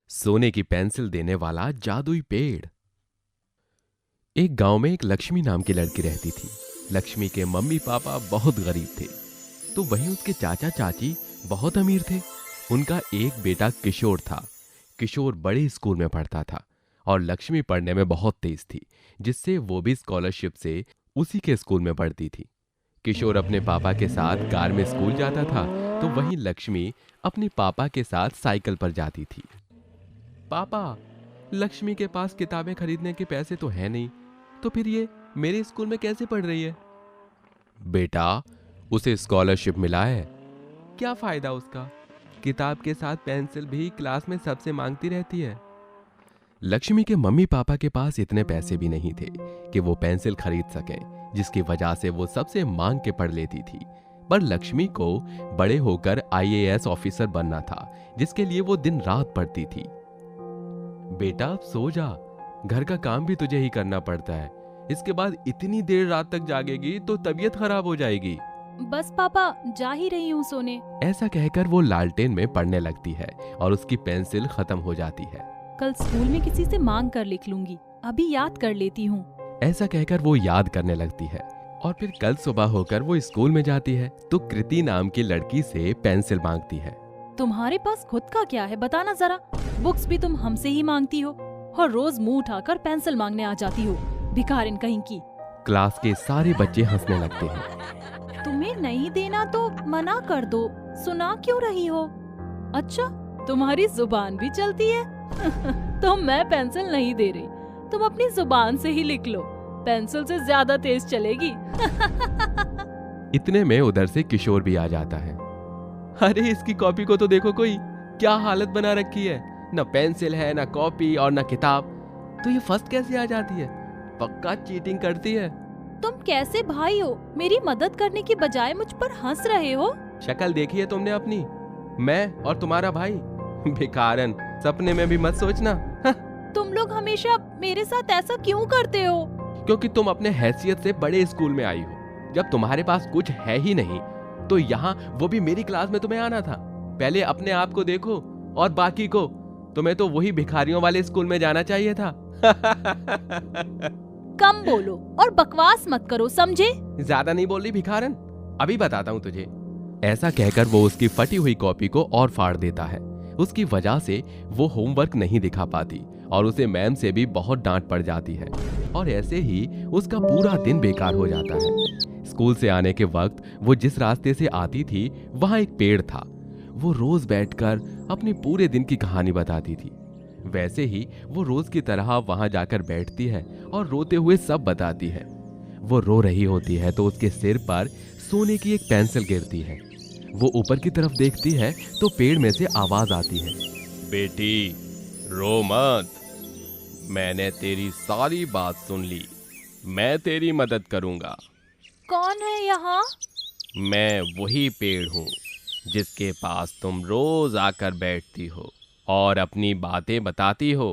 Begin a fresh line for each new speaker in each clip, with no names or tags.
सोने की पेंसिल देने वाला जादुई पेड़। एक गांव में एक लक्ष्मी नाम की लड़की रहती थी। लक्ष्मी के मम्मी पापा बहुत गरीब थे, तो वहीं उसके चाचा चाची बहुत अमीर थे। उनका एक बेटा किशोर था। किशोर बड़े स्कूल में पढ़ता था और लक्ष्मी पढ़ने में बहुत तेज थी, जिससे वो भी स्कॉलरशिप से उसी के स्कूल में पढ़ती थी। किशोर अपने पापा के साथ कार में स्कूल जाता था, तो वहीं लक्ष्मी अपने पापा के साथ साइकिल पर जाती थी। पापा, लक्ष्मी के पास किताबें खरीदने के पैसे तो है नहीं, तो फिर ये मेरे स्कूल में कैसे पढ़ रही है? बेटा, उसे स्कॉलरशिप मिला है। क्या फायदा उसका? किताब के साथ पेंसिल भी क्लास में सबसे मांगती रहती है। लक्ष्मी के मम्मी पापा के पास इतने पैसे भी नहीं थे कि वो पेंसिल खरीद सकें, जिसकी वजह से वो सबसे मांग के पढ़ लेती थी। पर लक्ष्मी को बड़े होकर आईएएस ऑफिसर बनना था, जिसके लिए वो दिन रात पढ़ती थी। बेटा, अब सो जा, घर का काम भी तुझे ही करना पड़ता है। इसके बाद इतनी देर रात तक जागेगी तो तबीयत खराब हो जाएगी।
बस पापा, जा ही रही हूँ सोने।
ऐसा कहकर वो लालटेन में पढ़ने लगती है और उसकी पेंसिल खत्म हो जाती है।
कल स्कूल में किसी से मांग कर लिख लूंगी, अभी याद कर लेती हूँ।
ऐसा कहकर वो याद करने लगती है और फिर कल सुबह होकर वो स्कूल में जाती है, तो कृति नाम की लड़की से पेंसिल मांगती है।
तुम्हारे पास खुद का क्या है, बताना जरा। बुक्स भी तुम हमसे ही मांगती हो और रोज मुंह उठाकर पेंसिल मांगने आ जाती हो, भिखारिन कहीं की।
क्लास के सारे बच्चे हंसने लगते हैं।
तुम्हें नहीं देना तो मना कर दो, सुना क्यों रही हो? अच्छा, तुम्हारी जुबान भी चलती है। तो मैं पेंसिल नहीं दे रही, तुम अपनी जुबान से ही लिख लो, पेंसिल से ज्यादा तेज चलेगी।
इतने में उधर से किशोर भी आ जाता है। अरे, इसकी कॉपी को तो देखो, कोई क्या हालत बना रखी है। न पेंसिल है, न कॉपी और न किताब, तो ये फर्स्ट कैसे आ जाती है? पक्का चीटिंग करती है।
तुम कैसे भाई हो, मेरी मदद करने की बजाय मुझ पर हंस रहे हो?
शक्ल देखी है तुमने अपनी? मैं और तुम्हारा भाई भिखारन, सपने में भी मत सोचना।
तुम लोग हमेशा मेरे साथ ऐसा क्यों करते हो?
क्योंकि तुम अपने हैसियत से बड़े स्कूल में आई हो। जब तुम्हारे पास कुछ है ही नहीं, तो यहाँ वो भी मेरी क्लास में तुम्हें आना था। पहले अपने आप को देखो और बाकी को। तुम्हें तो वही भिखारियों वाले स्कूल में जाना चाहिए था।
कम बोलो और बकवास मत करो, समझे?
ज्यादा नहीं बोल रही भिखारन, अभी बताता हूँ तुझे। ऐसा कहकर वो उसकी फटी हुई कॉपी को और फाड़ देता है। उसकी वजह से वो होमवर्क नहीं दिखा पाती और उसे मैम से भी बहुत डांट पड़ जाती है और ऐसे ही उसका पूरा दिन बेकार हो जाता है। स्कूल से आने के वक्त वो जिस रास्ते से आती थी, वहां एक पेड़ था। वो रोज बैठकर अपने पूरे दिन की कहानी बताती थी। वैसे ही वो रोज की तरह वहां जाकर बैठती है और रोते हुए सब बताती है। वो रो रही होती है तो उसके सिर पर सोने की एक पेंसिल गिरती है। वो ऊपर की तरफ देखती है तो पेड़ में से आवाज आती है, बेटी रो मत, मैंने तेरी सारी बात सुन ली, मैं तेरी मदद करूंगा।
कौन है यहाँ?
मैं वही पेड़ हूँ जिसके पास तुम रोज आकर बैठती हो और अपनी बातें बताती हो।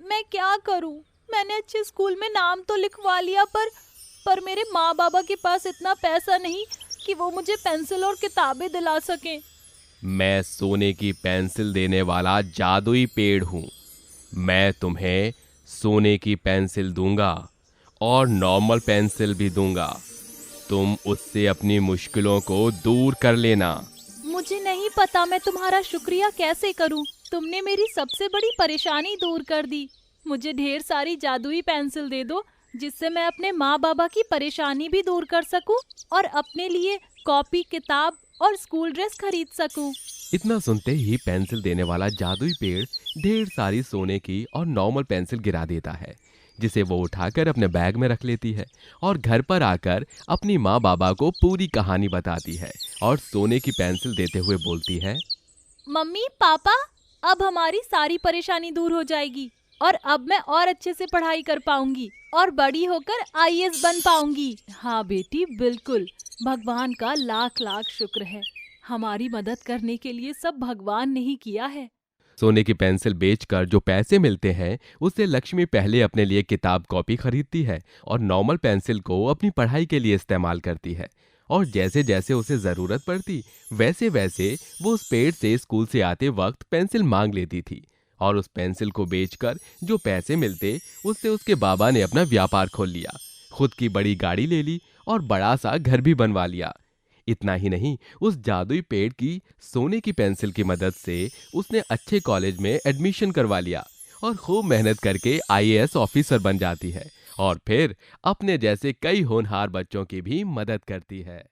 मैं क्या करूँ? मैंने अच्छे स्कूल में नाम तो लिखवा लिया, पर मेरे माँ बाबा के पास इतना पैसा नहीं कि वो मुझे पेंसिल और किताबें दिला सकें।
मैं सोने की पेंसिल देने वाला जादुई पेड़ हूँ। मैं तुम्हें सोने की पेंसिल दूंगा और नॉर्मल पेंसिल भी दूंगा। तुम उससे अपनी मुश्किलों को दूर कर लेना।
मुझे नहीं पता मैं तुम्हारा शुक्रिया कैसे करूं। तुमने मेरी सबसे बड़ी परेशानी दूर कर दी। मुझे ढेर सारी जादुई पेंसिल दे दो, जिससे मैं अपने माँ बाबा की परेशानी भी दूर कर सकूं और अपने लिए कॉपी, किताब और स्कूल ड्रेस खरीद सकूं।
इतना सुनते ही पेंसिल देने वाला जादुई पेड़ ढेर सारी सोने की और नॉर्मल पेंसिल गिरा देता है, जिसे वो उठाकर अपने बैग में रख लेती है और घर पर आकर अपनी माँ बाबा को पूरी कहानी बताती है और सोने की पेंसिल देते हुए बोलती है,
मम्मी पापा, अब हमारी सारी परेशानी दूर हो जाएगी और अब मैं और अच्छे से पढ़ाई कर पाऊंगी और बड़ी होकर आईएएस बन पाऊंगी। हाँ बेटी, बिल्कुल। भगवान का लाख लाख शुक्र है, हमारी मदद करने के लिए सब भगवान ने ही किया है।
सोने की पेंसिल बेचकर जो पैसे मिलते हैं, उससे लक्ष्मी पहले अपने लिए किताब कॉपी खरीदती है और नॉर्मल पेंसिल को अपनी पढ़ाई के लिए इस्तेमाल करती है। और जैसे जैसे उसे जरूरत पड़ती, वैसे वैसे वो उस पेड़ से स्कूल से आते वक्त पेंसिल मांग लेती थी और उस पेंसिल को बेचकर जो पैसे मिलते उससे उसके बाबा ने अपना व्यापार खोल लिया, खुद की बड़ी गाड़ी ले ली और बड़ा सा घर भी बनवा लिया। इतना ही नहीं, उस जादुई पेड़ की सोने की पेंसिल की मदद से उसने अच्छे कॉलेज में एडमिशन करवा लिया और खूब मेहनत करके आईएएस ऑफिसर बन जाती है और फिर अपने जैसे कई होनहार बच्चों की भी मदद करती है।